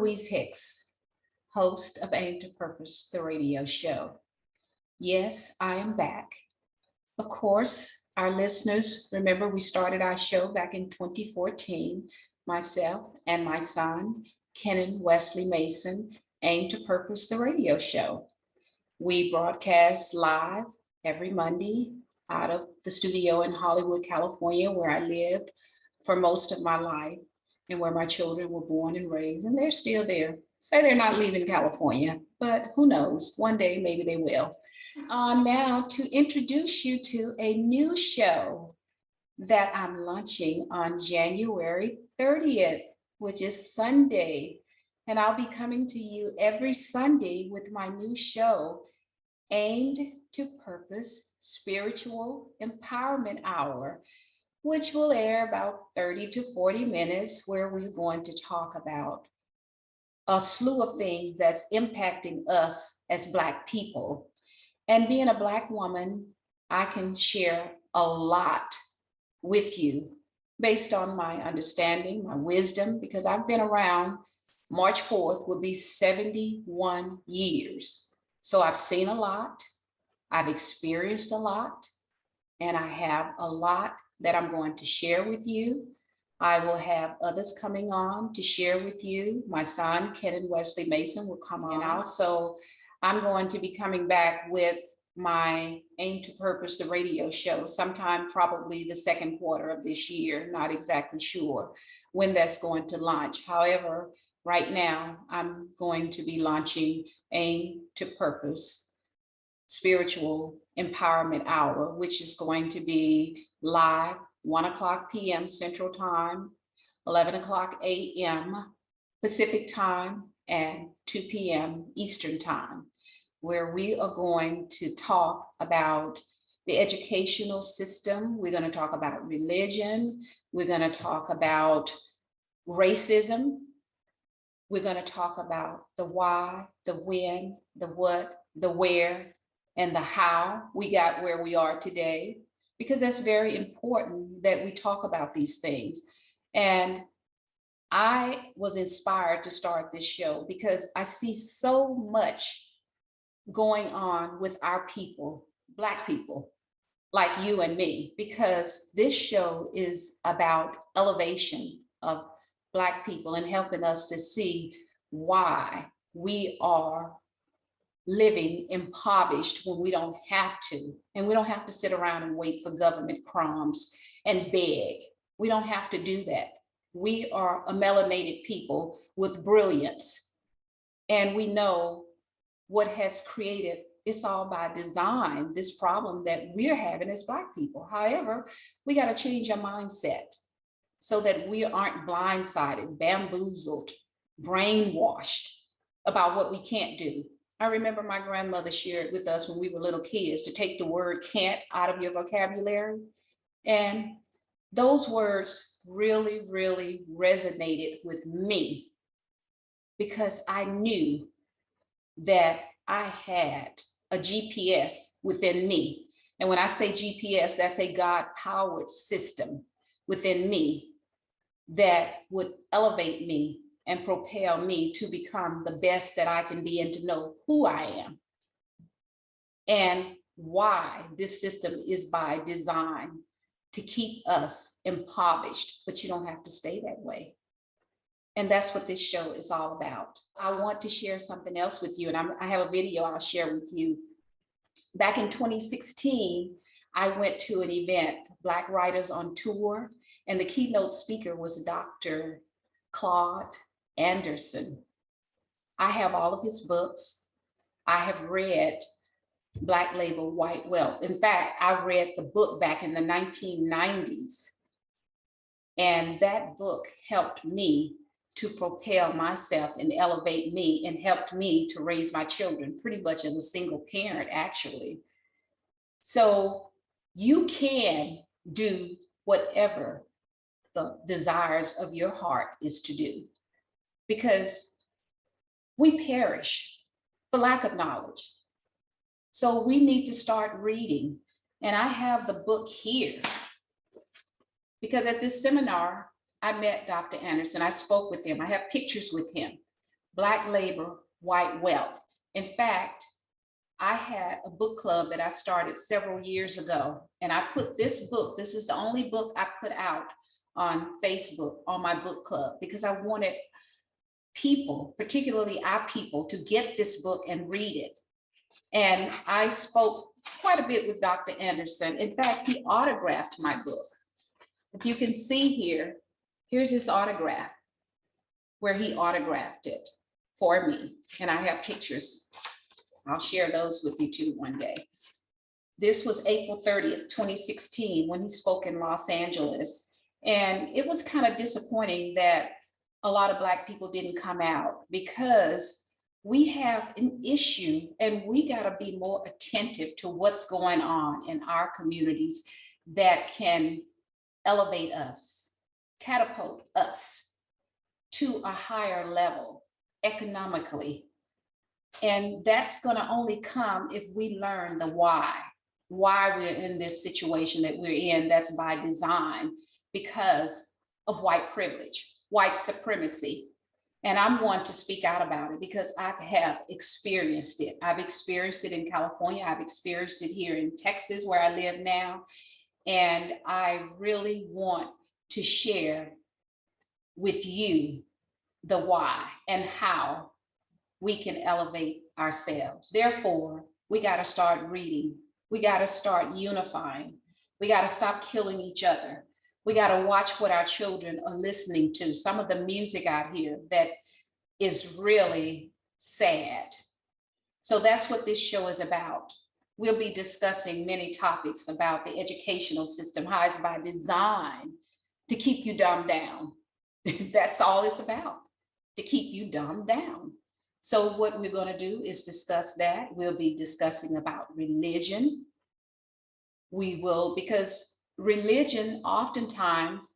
Louise Hicks, host of Aim to Purpose, the radio show. Yes, I am back. Of course, our listeners, remember we started our show back in 2014, myself and my son, Kenan Wesley Mason, Aim to Purpose, the radio show. We broadcast live every Monday out of the studio in Hollywood, California, where I lived for most of my life and where my children were born and raised, and they're still there. Say they're not leaving California, but who knows? One day, maybe they will. Now to introduce you to a new show that I'm launching on January 30th, which is Sunday. And I'll be coming to you every Sunday with my new show, Aimed to Purpose Spiritual Empowerment Hour, which will air about 30 to 40 minutes, where we're going to talk about a slew of things that's impacting us as Black people. And being a Black woman, I can share a lot with you based on my understanding, my wisdom, because I've been around. March 4th will be 71 years. So I've seen a lot, I've experienced a lot, and I have a lot that I'm going to share with you. I will have others coming on to share with you. My son, Kenan Wesley Mason, will come on. And also, I'm going to be coming back with my Aim to Purpose, the radio show, sometime probably the second quarter of this year. Not exactly sure when that's going to launch. However, right now, I'm going to be launching Aim to Purpose Spiritual Empowerment Hour, which is going to be live 1:00 p.m. Central Time, 11:00 a.m. Pacific Time, and 2 p.m. Eastern Time, where we are going to talk about the educational system. We're going to talk about religion. We're going to talk about racism. We're going to talk about the why, the when, the what, the where, and the how we got where we are today, because that's very important that we talk about these things. And I was inspired to start this show because I see so much going on with our people, Black people, like you and me, because this show is about elevation of Black people and helping us to see why we are living impoverished when we don't have to. And we don't have to sit around and wait for government crumbs and beg. We don't have to do that. We are a melanated people with brilliance. And we know what has created, it's all by design, this problem that we're having as Black people. However, we got to change our mindset so that we aren't blindsided, bamboozled, brainwashed about what we can't do. I remember my grandmother shared with us when we were little kids to take the word can't out of your vocabulary. And those words really, really resonated with me because I knew that I had a GPS within me. And when I say GPS, that's a God-powered system within me that would elevate me and propel me to become the best that I can be and to know who I am and why this system is by design to keep us impoverished, but you don't have to stay that way. And that's what this show is all about. I want to share something else with you, and I have a video I'll share with you. Back in 2016, I went to an event, Black Writers on Tour, and the keynote speaker was Dr. Claude Anderson. I have all of his books. I have read Black Label White Wealth. In fact, I read the book back in the 1990s. And that book helped me to propel myself and elevate me and helped me to raise my children pretty much as a single parent, actually. So you can do whatever the desires of your heart is to do, because we perish for lack of knowledge. So we need to start reading. And I have the book here because at this seminar, I met Dr. Anderson. I spoke with him. I have pictures with him. Black Labor, White Wealth. In fact, I had a book club that I started several years ago, and I put this book, this is the only book I put out on Facebook on my book club, because I wanted people, particularly our people, to get this book and read it. And I spoke quite a bit with Dr. Anderson. In fact, he autographed my book. If you can see here, here's his autograph, where he autographed it for me. And I have pictures. I'll share those with you too one day. This was April 30th, 2016, when he spoke in Los Angeles. And it was kind of disappointing that a lot of Black people didn't come out, because we have an issue and we got to be more attentive to what's going on in our communities that can elevate us, catapult us to a higher level economically. And that's going to only come if we learn the why we're in this situation that we're in. That's by design, because of white privilege, white supremacy. And I'm one to speak out about it because I have experienced it. I've experienced it in California. I've experienced it here in Texas, where I live now. And I really want to share with you the why and how we can elevate ourselves. Therefore, we got to start reading. We got to start unifying. We got to stop killing each other. We got to watch what our children are listening to. Some of the music out here that is really sad. So that's what this show is about. We'll be discussing many topics about the educational system, how it's by design to keep you dumbed down. That's all it's about, to keep you dumbed down. So what we're going to do is discuss that. We'll be discussing about religion. We will, because religion oftentimes,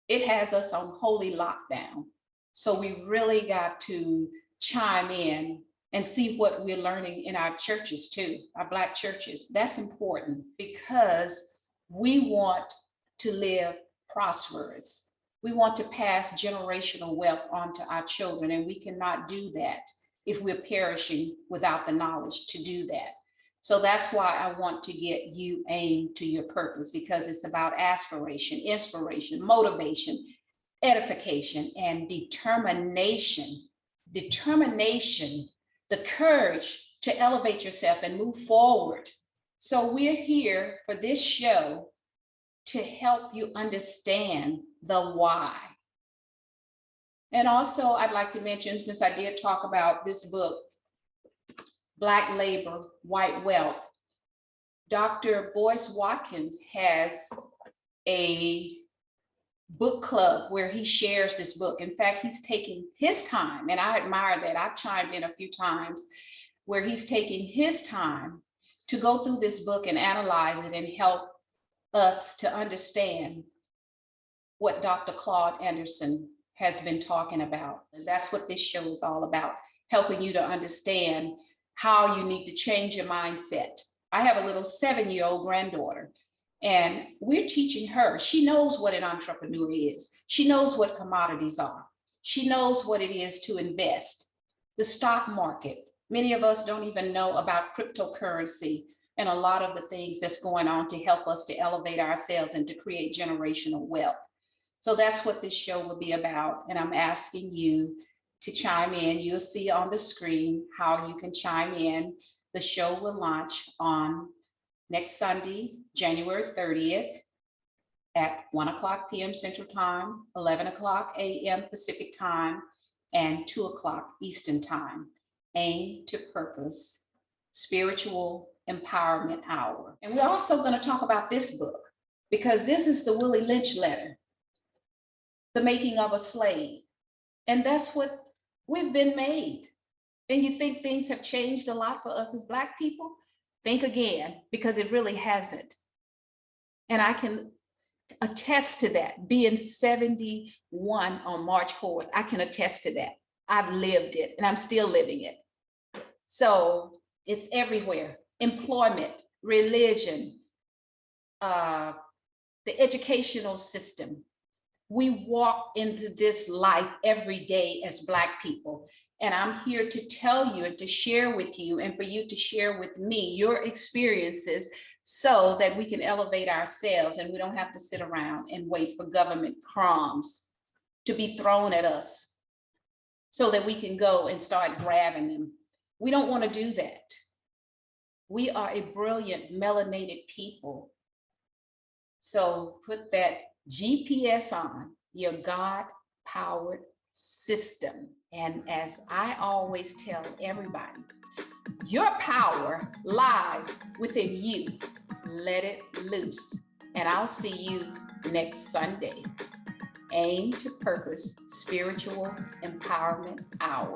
it has us on holy lockdown. So we really got to chime in and see what we're learning in our churches too, our Black churches. That's important, because we want to live prosperous. We want to pass generational wealth on to our children, and we cannot do that if we're perishing without the knowledge to do that. So that's why I want to get you aimed to your purpose, because it's about aspiration, inspiration, motivation, edification, and determination. Determination, the courage to elevate yourself and move forward. So we're here for this show to help you understand the why. And also, I'd like to mention, since I did talk about this book, Black Labor, White Wealth, Dr. Boyce Watkins has a book club where he shares this book. In fact, he's taking his time, and I admire that. I've chimed in a few times, where he's taking his time to go through this book and analyze it and help us to understand what Dr. Claude Anderson has been talking about. And that's what this show is all about, helping you to understand how you need to change your mindset. I have a little 7-year-old granddaughter, and we're teaching her. She knows what an entrepreneur is. She knows what commodities are. She knows what it is to invest. The stock market. Many of us don't even know about cryptocurrency and a lot of the things that's going on to help us to elevate ourselves and to create generational wealth. So that's what this show will be about. And I'm asking you to chime in. You'll see on the screen how you can chime in. The show will launch on next Sunday, January 30th at 1:00 p.m. Central Time, 11:00 a.m. Pacific Time, and 2:00 Eastern Time. Aim to Purpose, Spiritual Empowerment Hour. And we're also going to talk about this book, because this is the Willie Lynch letter, The Making of a Slave. And that's what we've been made. And you think things have changed a lot for us as Black people? Think again, because it really hasn't. And I can attest to that. Being 71 on March 4th, I can attest to that. I've lived it, and I'm still living it. So it's everywhere. Employment, religion, the educational system. We walk into this life every day as Black people. And I'm here to tell you and to share with you and for you to share with me your experiences so that we can elevate ourselves and we don't have to sit around and wait for government crumbs to be thrown at us so that we can go and start grabbing them. We don't want to do that. We are a brilliant melanated people. So put that GPS on, your God-powered system. And as I always tell everybody, your power lies within you. Let it loose. And I'll see you next Sunday. Aim to Purpose Spiritual Empowerment Hour.